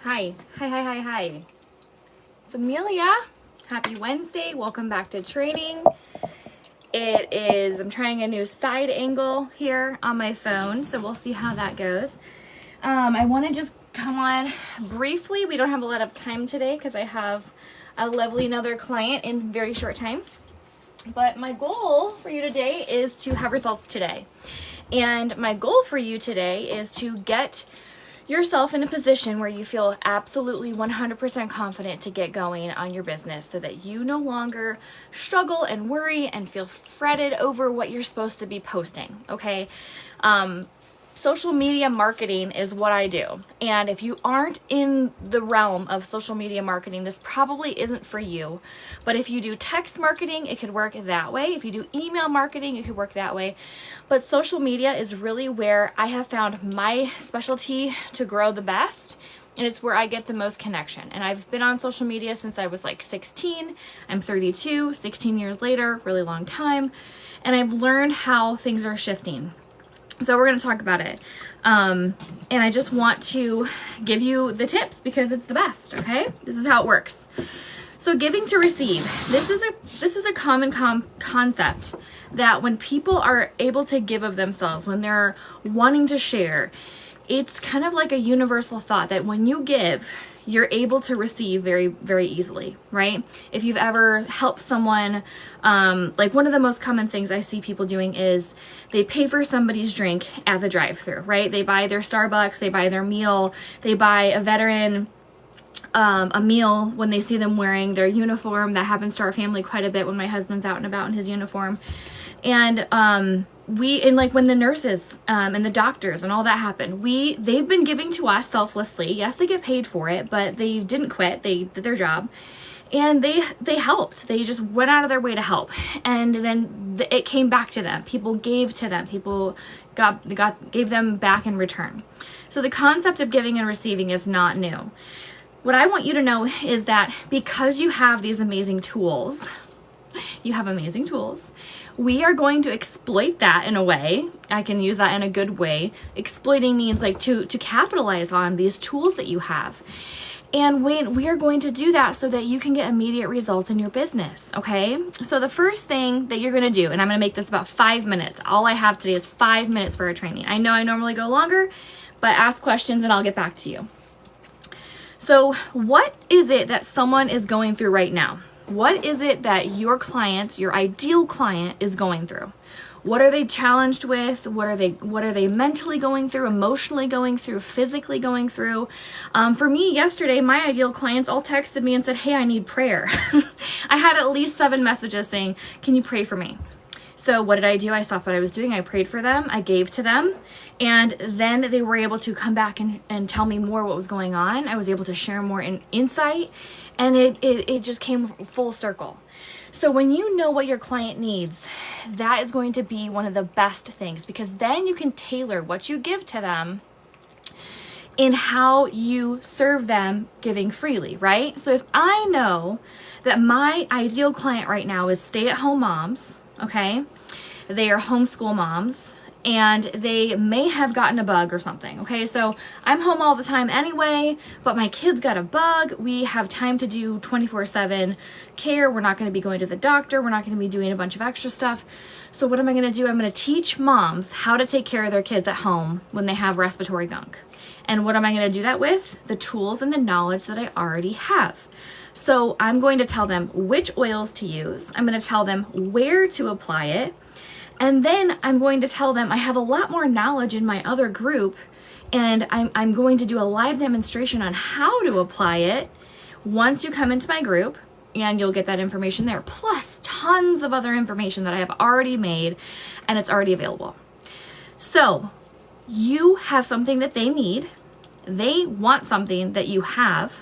Hi. It's Amelia. Happy Wednesday. Welcome back to training. I'm trying a new side angle here on my phone, so we'll see how that goes. I want to just come on briefly. We don't have a lot of time today because I have a lovely another client in very short time. But my goal for you today is to have results today. And my goal for you today is to get yourself in a position where you feel absolutely 100% confident to get going on your business so that you no longer struggle and worry and feel fretted over what you're supposed to be posting, okay? Social media marketing is what I do. And if you aren't in the realm of social media marketing, this probably isn't for you. But if you do text marketing, it could work that way. If you do email marketing, it could work that way. But social media is really where I have found my specialty to grow the best. And it's where I get the most connection. And I've been on social media since I was like 16. I'm 32, 16 years later, really long time. And I've learned how things are shifting. So we're going to talk about it. And I just want to give you the tips because it's the best, okay? This is how it works. So giving to receive. This is a common concept that when people are able to give of themselves, when they're wanting to share, it's kind of like a universal thought that when you give, you're able to receive very, very easily, right? If you've ever helped someone, like one of the most common things I see people doing is they pay for somebody's drink at the drive-thru, right? They buy their Starbucks, they buy their meal, they buy a veteran a meal when they see them wearing their uniform. That happens to our family quite a bit when my husband's out and about in his uniform. And like when the nurses and the doctors and all that happened, they've been giving to us selflessly. Yes, they get paid for it, but they didn't quit. They did their job. And they helped. They just went out of their way to help. And then it came back to them. People gave to them. People gave them back in return. So the concept of giving and receiving is not new. What I want you to know is that because you have these amazing tools, we are going to exploit that in a way. I can use that in a good way. Exploiting means like to capitalize on these tools that you have. And when we are going to do that so that you can get immediate results in your business, okay? So the first thing that you're going to do, and I'm going to make this about 5 minutes. All I have today is 5 minutes for our training. I know I normally go longer, but ask questions and I'll get back to you. So what is it that someone is going through right now? What is it that your client, your ideal client, is going through? What are they challenged with? What are they mentally going through, emotionally going through, physically going through? For me, yesterday, my ideal clients all texted me and said, hey, I need prayer. I had at least 7 messages saying, can you pray for me? So what did I do? I stopped what I was doing. I prayed for them. I gave to them. And then they were able to come back and tell me more what was going on. I was able to share more insight. And it just came full circle. So when you know what your client needs, that is going to be one of the best things, because then you can tailor what you give to them in how you serve them giving freely, right? So if I know that my ideal client right now is stay-at-home moms, okay? They are homeschool moms, and they may have gotten a bug or something, okay? So I'm home all the time anyway, but my kids got a bug. We have time to do 24/7 care. We're not going to be going to the doctor. We're not going to be doing a bunch of extra stuff. So what am I going to do? I'm going to teach moms how to take care of their kids at home when they have respiratory gunk. And what am I going to do that with? The tools and the knowledge that I already have. So I'm going to tell them which oils to use. I'm going to tell them where to apply it. And then I'm going to tell them I have a lot more knowledge in my other group, and I'm going to do a live demonstration on how to apply it once you come into my group, and you'll get that information there, plus tons of other information that I have already made, and it's already available. So you have something that they need. They want something that you have,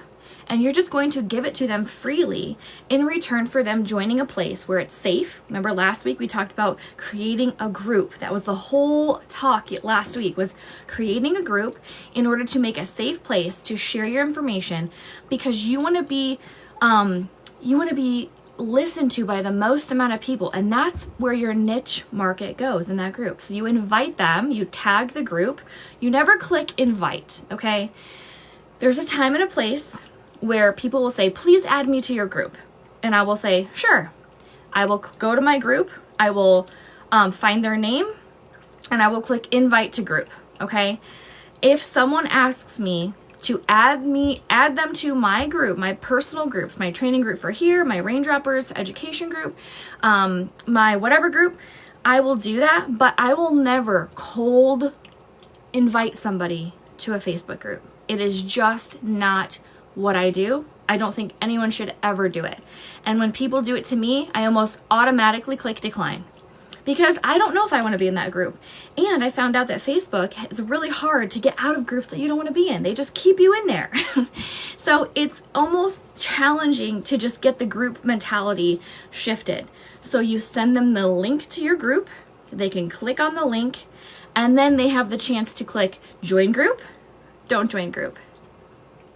and you're just going to give it to them freely in return for them joining a place where it's safe. Remember last week we talked about creating a group. That was the whole talk last week, was creating a group in order to make a safe place to share your information, because you want to be listened to by the most amount of people, and that's where your niche market goes, in that group. So you invite them, you tag the group, you never click invite, okay? There's a time and a place where people will say, please add me to your group. And I will say, sure. I will go to my group. I will find their name and I will click invite to group. Okay. If someone asks me to add them to my group, my personal groups, my training group for here, my Raindroppers education group, my whatever group, I will do that, but I will never cold invite somebody to a Facebook group. It is just not what I do. I don't think anyone should ever do it. And when people do it to me, I almost automatically click decline because I don't know if I want to be in that group. And I found out that Facebook is really hard to get out of groups that you don't want to be in. They just keep you in there. So it's almost challenging to just get the group mentality shifted. So you send them the link to your group, they can click on the link, and then they have the chance to click join group, don't join group.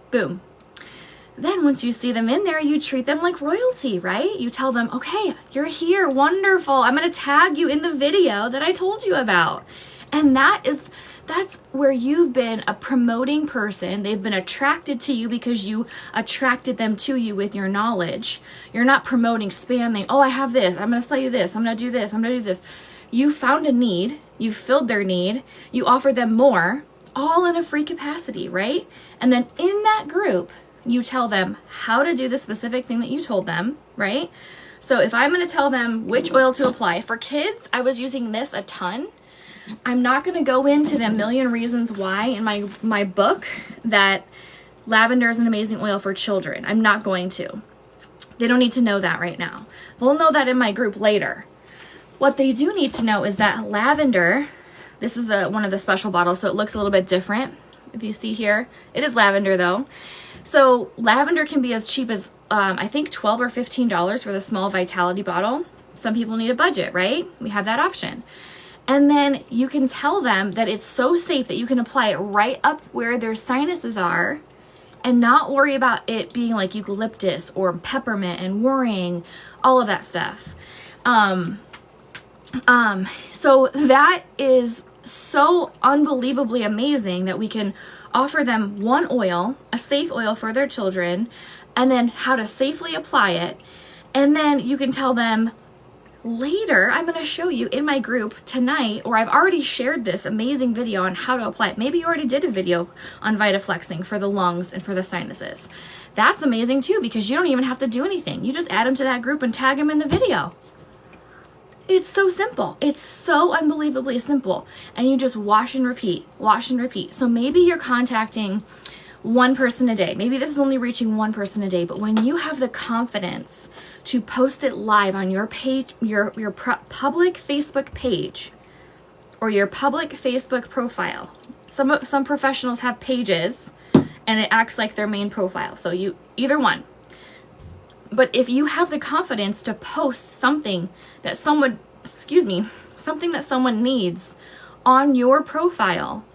Boom. Then once you see them in there, you treat them like royalty, right? You tell them, okay, you're here, wonderful. I'm going to tag you in the video that I told you about. And that's where you've been a promoting person. They've been attracted to you because you attracted them to you with your knowledge. You're not promoting, spamming, oh, I have this, I'm going to sell you this, I'm going to do this, I'm going to do this. You found a need, you filled their need, you offered them more, all in a free capacity, right? And then in that group, you tell them how to do the specific thing that you told them, right? So if I'm going to tell them which oil to apply, for kids, I was using this a ton. I'm not going to go into the million reasons why in my book that lavender is an amazing oil for children. I'm not going to. They don't need to know that right now. They'll know that in my group later. What they do need to know is that lavender, this is one of the special bottles, so it looks a little bit different. If you see here, it is lavender though. So lavender can be as cheap as I think $12 or $15 for the small Vitality bottle. Some people need a budget, right? We have that option. And then you can tell them that it's so safe that you can apply it right up where their sinuses are and not worry about it being like eucalyptus or peppermint and worrying, all of that stuff. So that is so unbelievably amazing that we can offer them one oil, a safe oil for their children, and then how to safely apply it. And then you can tell them later, I'm going to show you in my group tonight, or I've already shared this amazing video on how to apply it. Maybe you already did a video on VitaFlexing for the lungs and for the sinuses. That's amazing too, because you don't even have to do anything. You just add them to that group and tag them in the video. It's so simple. It's so unbelievably simple. And you just wash and repeat, wash and repeat. So maybe you're contacting one person a day. Maybe this is only reaching one person a day, but when you have the confidence to post it live on your page, your public Facebook page or your public Facebook profile. Some professionals have pages and it acts like their main profile. So you either one. But if you have the confidence to post something that someone needs on your profile,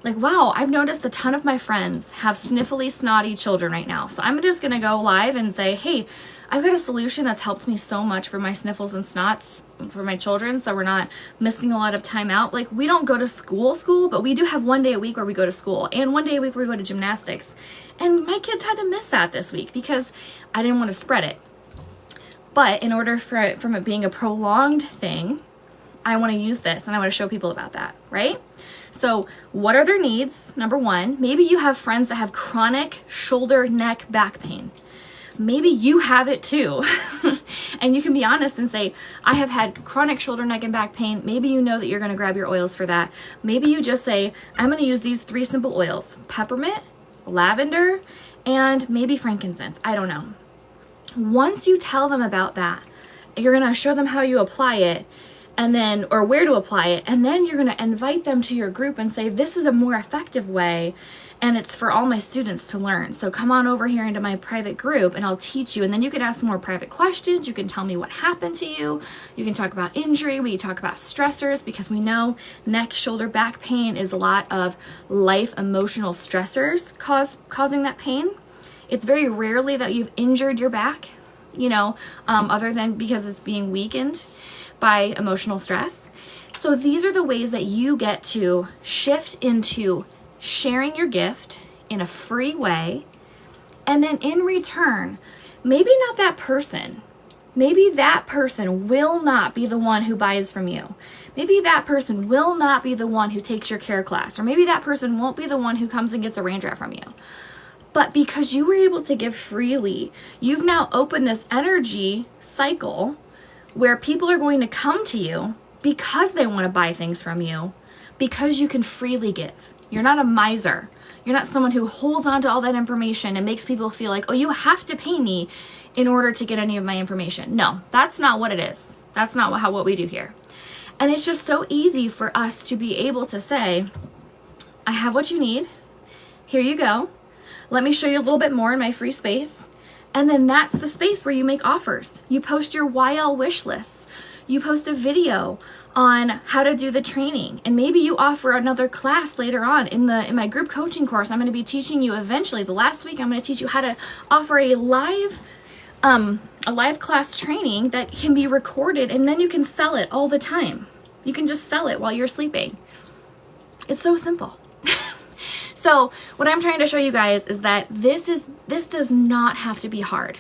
like, wow, I've noticed a ton of my friends have sniffly, snotty children right now. So I'm just going to go live and say, hey, I've got a solution that's helped me so much for my sniffles and snots for my children, so we're not missing a lot of time out. Like, we don't go to school, but we do have one day a week where we go to school and one day a week where we go to gymnastics. And my kids had to miss that this week because I didn't want to spread it. But in order from it being a prolonged thing, I want to use this and I want to show people about that, right? So what are their needs? Number one, maybe you have friends that have chronic shoulder, neck, back pain. Maybe you have it too. And you can be honest and say, I have had chronic shoulder, neck, and back pain. Maybe you know that you're going to grab your oils for that. Maybe you just say, I'm going to use these 3 simple oils: peppermint, lavender, and maybe frankincense. I don't know. Once you tell them about that, you're going to show them how you apply it and then, or where to apply it. And then you're going to invite them to your group and say, this is a more effective way. And it's for all my students to learn. So come on over here into my private group and I'll teach you. And then you can ask more private questions. You can tell me what happened to you. You can talk about injury. We talk about stressors, because we know neck, shoulder, back pain is a lot of life emotional stressors causing that pain. It's very rarely that you've injured your back, other than because it's being weakened by emotional stress. So these are the ways that you get to shift into sharing your gift in a free way. And then in return, maybe not that person. Maybe that person will not be the one who buys from you. Maybe that person will not be the one who takes your care class. Or maybe that person won't be the one who comes and gets a rain drop from you. But because you were able to give freely, you've now opened this energy cycle where people are going to come to you because they want to buy things from you, because you can freely give. You're not a miser. You're not someone who holds on to all that information and makes people feel like, oh, you have to pay me in order to get any of my information. No, that's not what it is. That's not what we do here. And it's just so easy for us to be able to say, I have what you need. Here you go. Let me show you a little bit more in my free space. And then that's the space where you make offers. You post your YL wish lists. You post a video on how to do the training. And maybe you offer another class later on in my group coaching course. I'm going to be teaching you eventually. The last week, I'm going to teach you how to offer a live class training that can be recorded, and then you can sell it all the time. You can just sell it while you're sleeping. It's so simple. So what I'm trying to show you guys is that this does not have to be hard.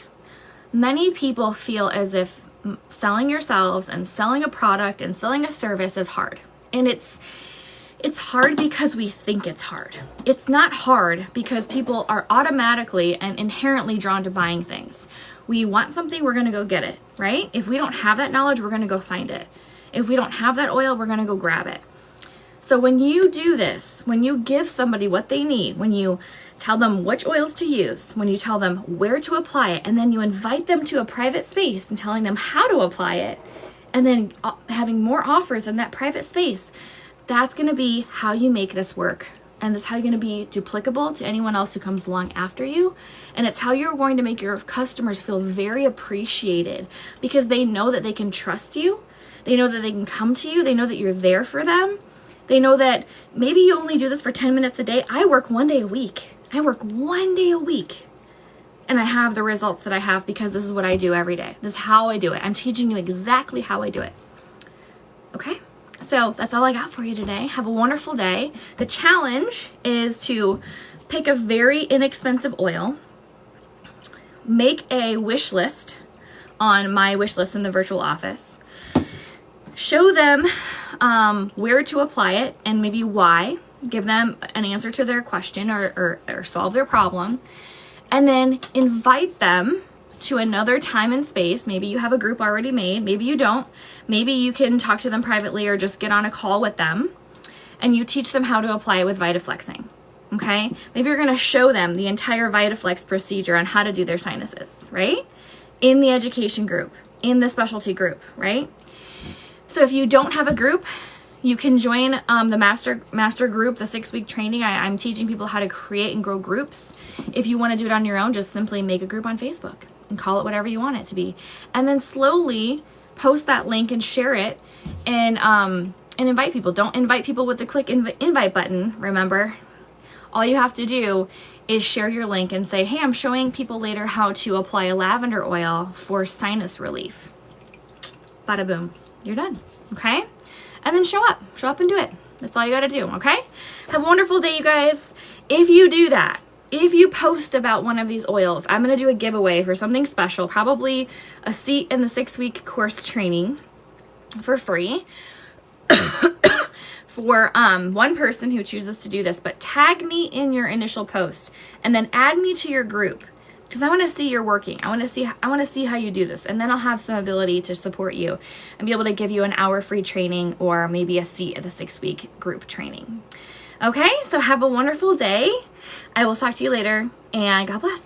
Many people feel as if selling yourselves and selling a product and selling a service is hard. And it's hard because we think it's hard. It's not hard because people are automatically and inherently drawn to buying things. We want something, we're going to go get it, right? If we don't have that knowledge, we're going to go find it. If we don't have that oil, we're going to go grab it. So when you do this, when you give somebody what they need, when you tell them which oils to use, when you tell them where to apply it, and then you invite them to a private space and telling them how to apply it, and then having more offers in that private space, that's going to be how you make this work. And this is how you're going to be duplicable to anyone else who comes along after you. And it's how you're going to make your customers feel very appreciated because they know that they can trust you. They know that they can come to you. They know that you're there for them. They know that maybe you only do this for 10 minutes a day. I work 1 day a week. I work 1 day a week. And I have the results that I have because this is what I do every day. This is how I do it. I'm teaching you exactly how I do it. Okay? So that's all I got for you today. Have a wonderful day. The challenge is to pick a very inexpensive oil, make a wish list on my wish list in the virtual office, show them where to apply it and maybe why, give them an answer to their question or solve their problem, and then invite them to another time and space. Maybe you have a group already made, maybe you don't. Maybe you can talk to them privately or just get on a call with them and you teach them how to apply it with VitaFlexing. Okay? Maybe you're going to show them the entire VitaFlex procedure on how to do their sinuses, right? In the education group, in the specialty group, right? So if you don't have a group, you can join the master group, the 6-week training. I'm teaching people how to create and grow groups. If you want to do it on your own, just simply make a group on Facebook and call it whatever you want it to be. And then slowly post that link and share it and invite people. Don't invite people with the click invite button, remember? All you have to do is share your link and say, hey, I'm showing people later how to apply a lavender oil for sinus relief. Bada boom, you're done, okay? And then show up and do it. That's all you gotta do, okay? Have a wonderful day, you guys. If you do that, if you post about one of these oils, I'm going to do a giveaway for something special, probably a seat in the 6-week course training for free for one person who chooses to do this. But tag me in your initial post and then add me to your group because I want to see you're working. I want to see how you do this, and then I'll have some ability to support you and be able to give you an hour free training or maybe a seat at the 6-week group training. Okay, so have a wonderful day. I will talk to you later, and God bless.